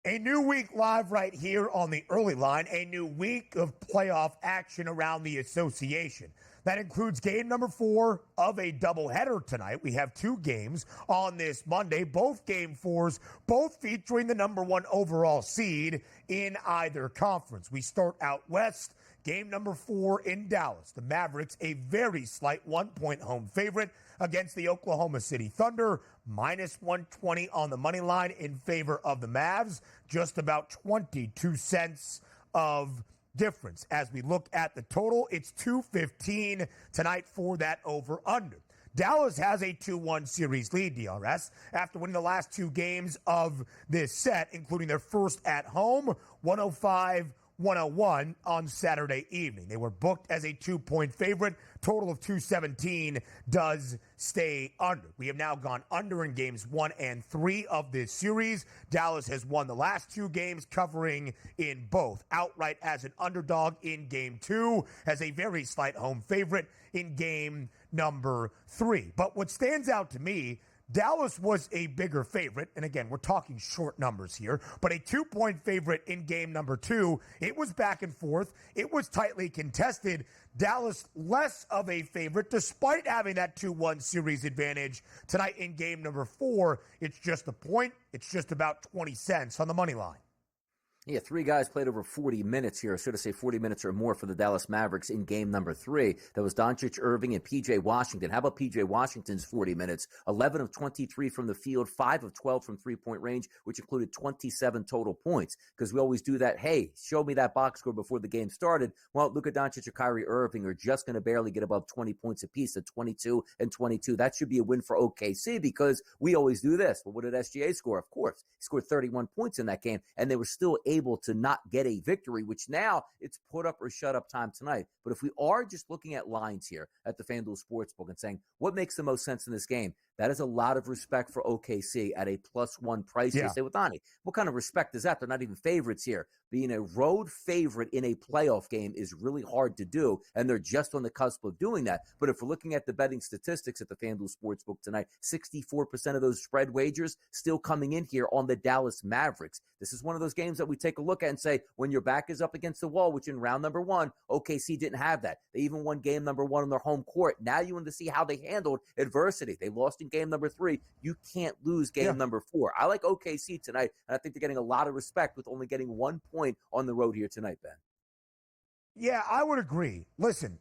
A new week live right here on the early line. A new week of playoff action around the association. That includes game number 4 of a doubleheader tonight. We have 2 games on this Monday, both game 4s, both featuring the number 1 overall seed in either conference. We start out west. Game number 4 in Dallas. The Mavericks, a very slight 1-point home favorite against the Oklahoma City Thunder. Minus 120 on the money line in favor of the Mavs. Just about 22 cents of difference. As we look at the total, it's 215 tonight for that over-under. Dallas has a 2-1 series lead, DRS, after winning the last 2 games of this set, including their first at home, 105-101 on Saturday evening. They were booked as a 2-point favorite. Total of 217 does stay under. We have now gone under in games 1 and 3 of this series. Dallas has won the last 2 games, covering in both. Outright as an underdog in game 2, as a very slight home favorite in game number 3. But what stands out to me, Dallas was a bigger favorite, and again, we're talking short numbers here, but a 2-point favorite in game number 2. It was back and forth. It was tightly contested. Dallas less of a favorite, despite having that 2-1 series advantage. Tonight in game number 4, it's just a point. It's just about 20 cents on the money line. Yeah, 3 guys played over 40 minutes here, or should I say 40 minutes or more for the Dallas Mavericks in game number 3. That was Doncic, Irving, and P.J. Washington. How about P.J. Washington's 40 minutes? 11 of 23 from the field, 5 of 12 from three-point range, which included 27 total points. Because we always do that, hey, show me that box score before the game started. Well, Luka Doncic or Kyrie Irving are just going to barely get above 20 points apiece at 22 and 22. That should be a win for OKC because we always do this. But what did SGA score? Of course, he scored 31 points in that game, and they were still able to not get a victory, which now it's put up or shut up time tonight. But if we are just looking at lines here at the FanDuel Sportsbook and saying what makes the most sense in this game, that is a lot of respect for OKC at a +1 price. You say, with Donnie, what kind of respect is that? They're not even favorites here. Being a road favorite in a playoff game is really hard to do, and they're just on the cusp of doing that. But if we're looking at the betting statistics at the FanDuel Sportsbook tonight, 64% of those spread wagers still coming in here on the Dallas Mavericks. This is one of those games that we take a look at and say, when your back is up against the wall, which in round number 1, OKC didn't have that. They even won game number 1 on their home court. Now you want to see how they handled adversity. They lost in game number 3. You can't lose game number 4. I like OKC tonight, and I think they're getting a lot of respect with only getting 1 point on the road here tonight, Ben. Yeah, I would agree. Listen,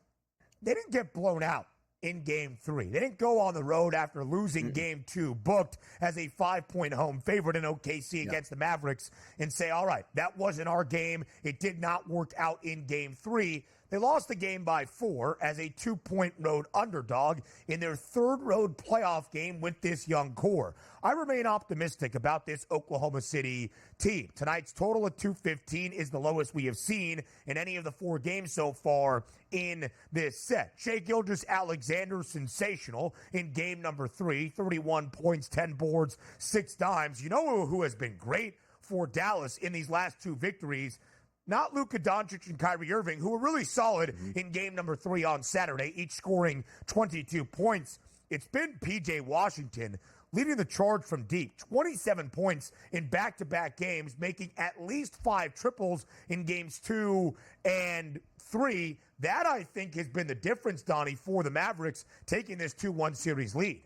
they didn't get blown out in game 3. They didn't go on the road after losing game 2, booked as a 5-point home favorite in OKC against the Mavericks, and say, all right, that wasn't our game. It did not work out in game 3. They lost the game by 4 as a 2-point road underdog in their 3rd road playoff game with this young core. I remain optimistic about this Oklahoma City team. Tonight's total at 215 is the lowest we have seen in any of the 4 games so far in this set. Shai Gilgeous-Alexander, sensational in game number 3, 31 points, 10 boards, 6 dimes. You know who has been great for Dallas in these last 2 victories? Not Luka Doncic and Kyrie Irving, who were really solid in game number 3 on Saturday, each scoring 22 points. It's been P.J. Washington leading the charge from deep. 27 points in back-to-back games, making at least 5 triples in games 2 and 3. That, I think, has been the difference, Donnie, for the Mavericks taking this 2-1 series lead.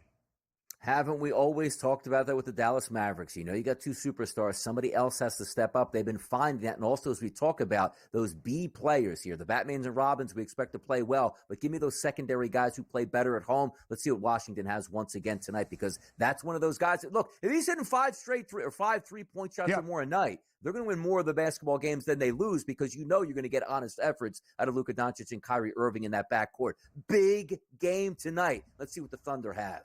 Haven't we always talked about that with the Dallas Mavericks? You know, you got 2 superstars. Somebody else has to step up. They've been finding that. And also, as we talk about those B players here, the Batmans and Robins, we expect to play well. But give me those secondary guys who play better at home. Let's see what Washington has once again tonight, because that's one of those guys that, look, if he's hitting 5 3-point shots or more a night, they're going to win more of the basketball games than they lose, because you know you're going to get honest efforts out of Luka Doncic and Kyrie Irving in that backcourt. Big game tonight. Let's see what the Thunder have.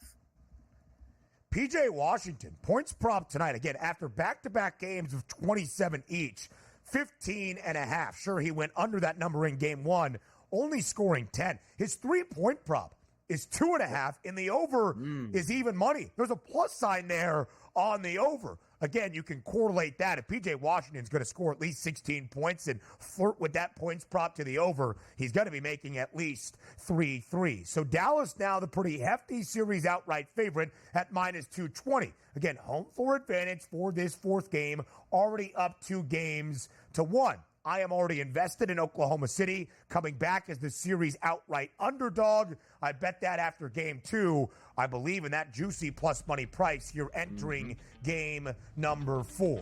P.J. Washington, points prop tonight. Again, after back-to-back games of 27 each, 15.5. Sure, he went under that number in game 1, only scoring 10. His 3-point prop is 2.5, and the over is even money. There's a plus sign there on the over. again, you can correlate that. If P.J. Washington's going to score at least 16 points and flirt with that points prop to the over, he's going to be making at least 3 threes. So Dallas now the pretty hefty series outright favorite at minus 220. Again, home floor advantage for this fourth game, already up 2-1. I am already invested in Oklahoma City coming back as the series outright underdog. I bet that after game 2. I believe in that juicy plus money price here entering game number 4.